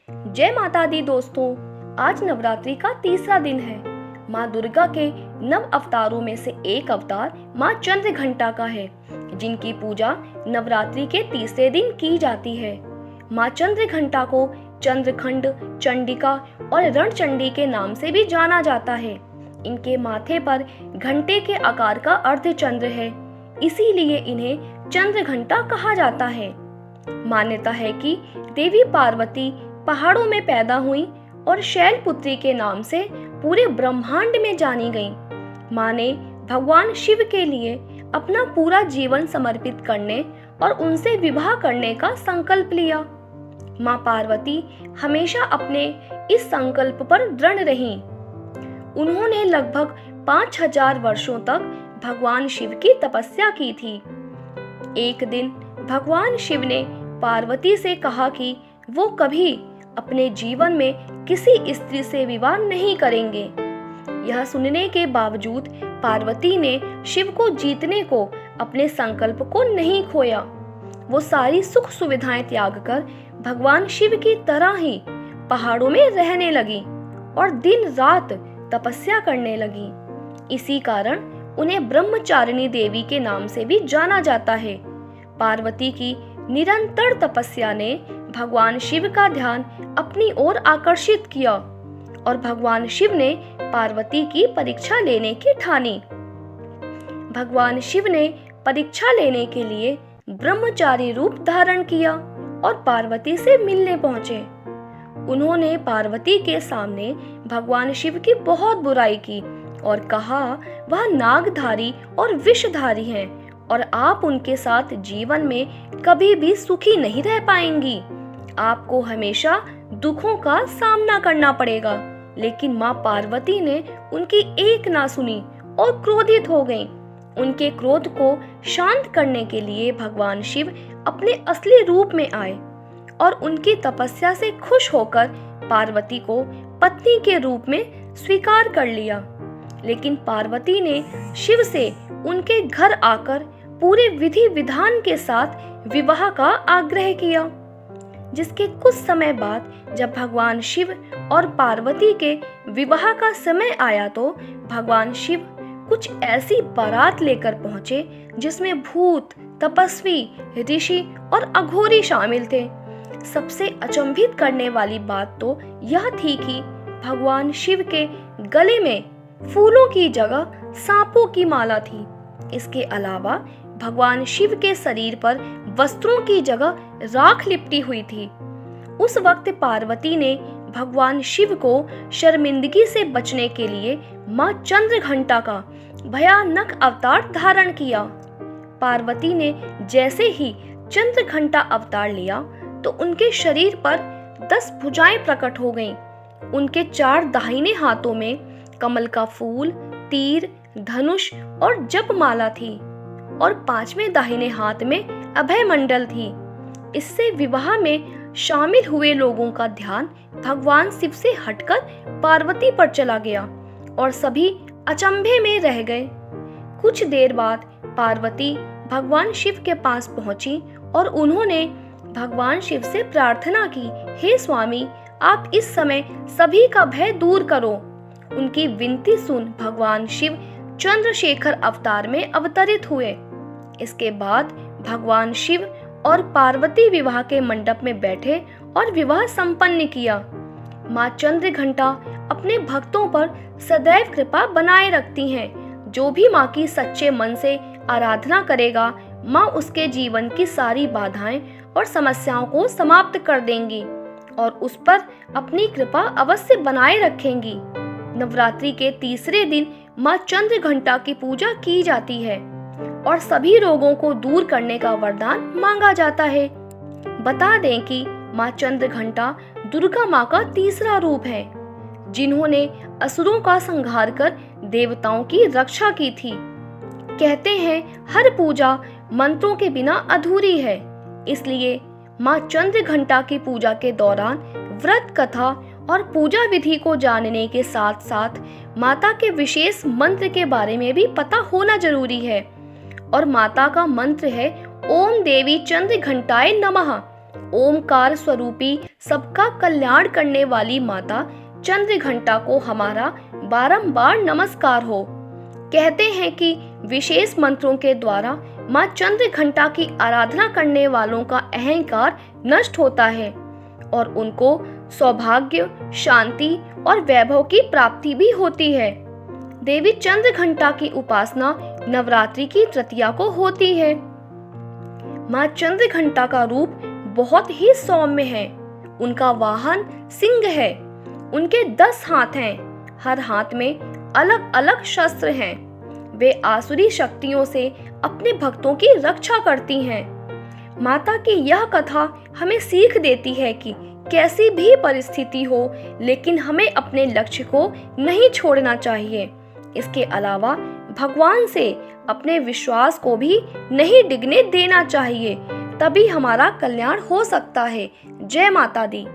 जय माता दी दोस्तों। आज नवरात्रि का तीसरा दिन है। माँ दुर्गा के नव अवतारों में से एक अवतार माँ चंद्रघंटा का है, जिनकी पूजा नवरात्रि के तीसरे दिन की जाती है। माँ चंद्रघंटा को चंद्रखंड, चंडिका और रणचंडी के नाम से भी जाना जाता है। इनके माथे पर घंटे के आकार का अर्धचंद्र है, इसीलिए इन्हें चंद्रघंटा कहा जाता है। मान्यता है कि देवी पार्वती पहाड़ों में पैदा हुई और शैलपुत्री के नाम से पूरे ब्रह्मांड में जानी गईं। माँ ने भगवान शिव के लिए अपना पूरा जीवन समर्पित करने और उनसे विवाह करने का संकल्प लिया। माँ पार्वती हमेशा अपने इस संकल्प पर दृढ़ रहीं। उन्होंने लगभग 5000 वर्षों तक भगवान शिव की तपस्या की थी। एक दिन भगवान शिव ने पार्वती से कहा कि वो कभी अपने जीवन में किसी स्त्री से विवाह नहीं करेंगे। यह सुनने के बावजूद पार्वती ने शिव को जीतने को अपने संकल्प को नहीं खोया। वो सारी सुख सुविधाएं त्याग कर भगवान शिव की तरह ही पहाड़ों में रहने लगी और दिन रात तपस्या करने लगी। इसी कारण उन्हें ब्रह्मचारिणी देवी के नाम से भी जाना जाता है। पार्वती की निरंतर तपस्या ने भगवान शिव का ध्यान अपनी ओर आकर्षित किया और भगवान शिव ने पार्वती की परीक्षा लेने की ठानी। भगवान शिव ने परीक्षा लेने के लिए ब्रह्मचारी रूप धारण किया और पार्वती से मिलने पहुंचे। उन्होंने पार्वती के सामने भगवान शिव की बहुत बुराई की और कहा वह नागधारी और विषधारी हैं और आप उनके साथ जीवन में कभी भी सुखी नहीं रह पाएंगी। आपको हमेशा दुखों का सामना करना पड़ेगा। लेकिन माँ पार्वती ने उनकी एक ना सुनी और क्रोधित हो गईं। उनके क्रोध को शांत करने के लिए भगवान शिव अपने असली रूप में आए और उनकी तपस्या से खुश होकर पार्वती को पत्नी के रूप में स्वीकार कर लिया। लेकिन पार्वती ने शिव से उनके घर आकर पूरे विधि विधान के साथ विवाह का आग्रह किया। जिसके कुछ समय बाद जब भगवान शिव और पार्वती के विवाह का समय आया तो भगवान शिव कुछ ऐसी बारात लेकर पहुंचे जिसमें भूत, तपस्वी, ऋषि और अघोरी शामिल थे। सबसे अचंभित करने वाली बात तो यह थी कि भगवान शिव के गले में फूलों की जगह सांपों की माला थी। इसके अलावा भगवान शिव के शरीर पर वस्त्रों की जगह राख लिपटी हुई थी। उस वक्त पार्वती ने भगवान शिव को शर्मिंदगी से बचने के लिए माँ चंद्रघंटा का भयानक अवतार धारण किया। पार्वती ने जैसे ही चंद्रघंटा अवतार लिया तो उनके शरीर पर 10 भुजाएं प्रकट हो गईं। उनके 4 दाहिने हाथों में कमल का फूल, तीर, धनुष और जपमाला थी और 5वें दाहिने हाथ में अभय मंडल थी। इससे विवाह में शामिल हुए लोगों का ध्यान भगवान शिव से हटकर पार्वती पर चला गया और सभी अचंभे में रह गए। कुछ देर बाद पार्वती भगवान शिव के पास पहुंची और उन्होंने भगवान शिव से प्रार्थना की, हे स्वामी, आप इस समय सभी का भय दूर करो। उनकी विनती सुन भगवान शिव चंद्रशेखर अवतार में अवतरित हुए। इसके बाद भगवान शिव और पार्वती विवाह के मंडप में बैठे और विवाह संपन्न किया। माँ चंद्रघंटा अपने भक्तों पर सदैव कृपा बनाए रखती हैं। जो भी माँ की सच्चे मन से आराधना करेगा, माँ उसके जीवन की सारी बाधाएं और समस्याओं को समाप्त कर देंगी और उस पर अपनी कृपा अवश्य बनाए रखेंगी। नवरात्रि के तीसरे दिन माँ चंद्रघंटा की पूजा की जाती है और सभी रोगों को दूर करने का वरदान मांगा जाता है। बता दें कि माँ चंद्रघंटा दुर्गा माँ का तीसरा रूप है, जिन्होंने असुरों का संहार कर देवताओं की रक्षा की थी। कहते हैं हर पूजा मंत्रों के बिना अधूरी है, इसलिए माँ चंद्रघंटा की पूजा के दौरान व्रत कथा और पूजा विधि को जानने के साथ साथ माता के विशेष मंत्र के बारे में भी पता होना जरूरी है। और माता का मंत्र है ओम देवी चंद्रघंटाय नमः। ओमकार स्वरूपी सबका कल्याण करने वाली माता चंद्रघंटा को हमारा बारंबार नमस्कार हो। कहते हैं कि विशेष मंत्रों के द्वारा माँ चंद्रघंटा की आराधना करने वालों का अहंकार नष्ट होता है और उनको सौभाग्य, शांति और वैभव की प्राप्ति भी होती है। देवी चंद्रघंटा की उपासना नवरात्रि की तृतीया को होती है। माँ चंद्रघंटा का रूप बहुत ही सौम्य है। उनका वाहन सिंह है। उनके 10 हाथ हैं। हर हाथ में अलग अलग शस्त्र हैं। वे आसुरी शक्तियों से अपने भक्तों की रक्षा करती हैं। माता की यह कथा हमें सीख देती है कि कैसी भी परिस्थिति हो, लेकिन हमें अपने लक्ष्य को नहीं छोड़ना चाहिए। इसके अलावा भगवान से अपने विश्वास को भी नहीं डिगने देना चाहिए, तभी हमारा कल्याण हो सकता है। जय माता दी।